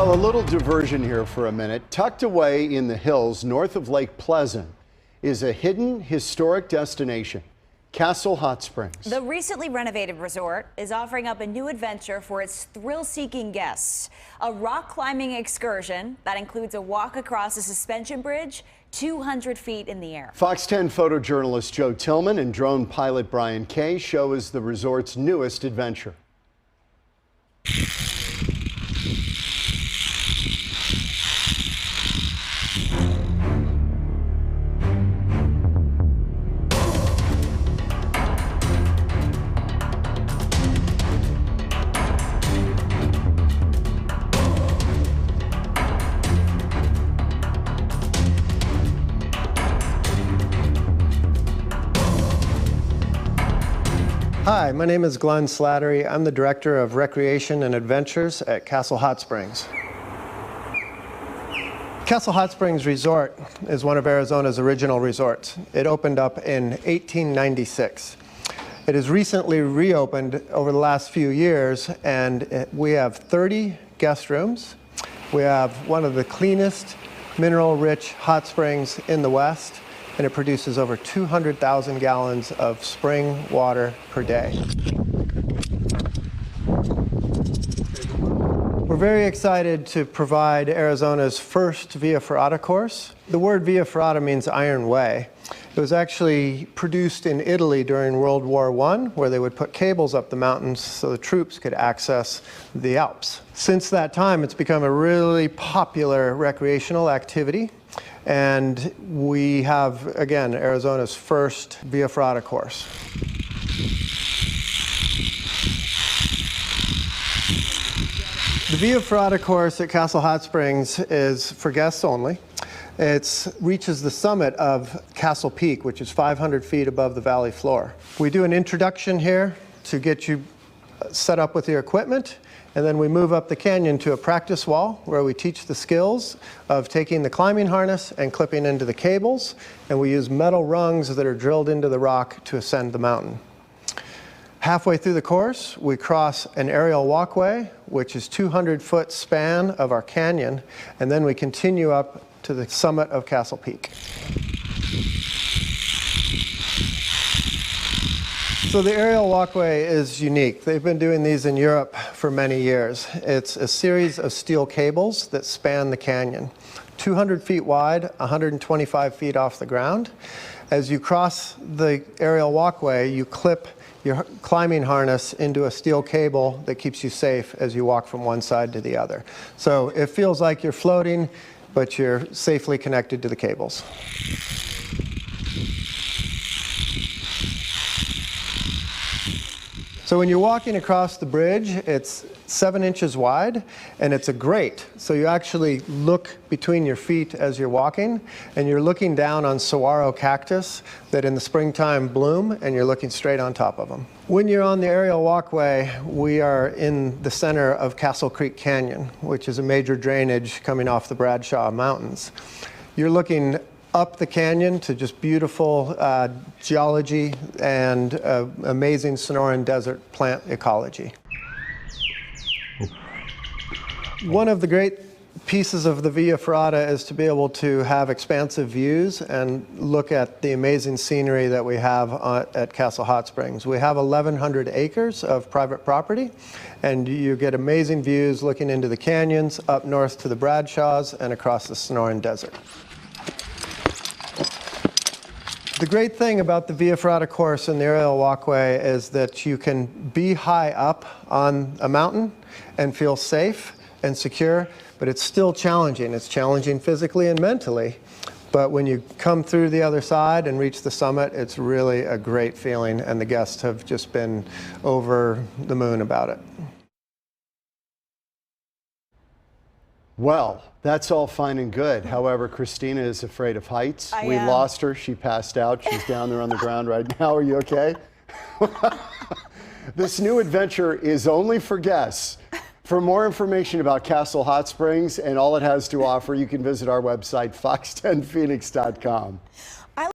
Well, a little diversion here for a minute. Tucked away in the hills north of Lake Pleasant is a hidden historic destination, Castle Hot Springs. The recently renovated resort is offering up a new adventure for its thrill-seeking guests. A rock climbing excursion that includes a walk across a suspension bridge 200 feet in the air. Fox 10 photojournalist Joe Tillman and drone pilot Brian Kae show us the resort's newest adventure. Hi, my name is Glenn Slattery. I'm the Director of Recreation and Adventures at Castle Hot Springs. Castle Hot Springs Resort is one of Arizona's original resorts. It opened up in 1896. It has recently reopened over the last few years, and we have 30 guest rooms. We have one of the cleanest, mineral-rich hot springs in the West, and it produces over 200,000 gallons of spring water per day. We're very excited to provide Arizona's first Via Ferrata course. The word Via Ferrata means Iron Way. It was actually produced in Italy during World War I, where they would put cables up the mountains so the troops could access the Alps. Since that time, it's become a really popular recreational activity. And we have, again, Arizona's first Via Ferrata course. The Via Ferrata course at Castle Hot Springs is for guests only. It reaches the summit of Castle Peak, which is 500 feet above the valley floor. We do an introduction here to get you set up with your equipment. And then we move up the canyon to a practice wall where we teach the skills of taking the climbing harness and clipping into the cables. And we use metal rungs that are drilled into the rock to ascend the mountain. Halfway through the course, we cross an aerial walkway, which is 200-foot span of our canyon. And then we continue up to the summit of Castle Peak. So the aerial walkway is unique. They've been doing these in Europe for many years. It's a series of steel cables that span the canyon, 200 feet wide, 125 feet off the ground. As you cross the aerial walkway, you clip your climbing harness into a steel cable that keeps you safe as you walk from one side to the other. So it feels like you're floating, but you're safely connected to the cables. So when you're walking across the bridge, it's 7 inches wide, and it's a grate. So you actually look between your feet as you're walking, and you're looking down on saguaro cactus that in the springtime bloom, and you're looking straight on top of them. When you're on the aerial walkway, we are in the center of Castle Creek Canyon, which is a major drainage coming off the Bradshaw Mountains. You're looking up the canyon to just beautiful geology and amazing Sonoran Desert plant ecology. One of the great pieces of the Via Ferrata is to be able to have expansive views and look at the amazing scenery that we have at Castle Hot Springs. We have 1,100 acres of private property, and you get amazing views looking into the canyons, up north to the Bradshaws, and across the Sonoran Desert. The great thing about the Via Ferrata course and the aerial walkway is that you can be high up on a mountain and feel safe and secure, but it's still challenging. It's challenging physically and mentally, but when you come through the other side and reach the summit, it's really a great feeling, and the guests have just been over the moon about it. Well, that's all fine and good. However, Christina is afraid of heights. We lost her. She passed out. She's down there on the ground right now. Are you okay? This new adventure is only for guests. For more information about Castle Hot Springs and all it has to offer, you can visit our website, fox10phoenix.com.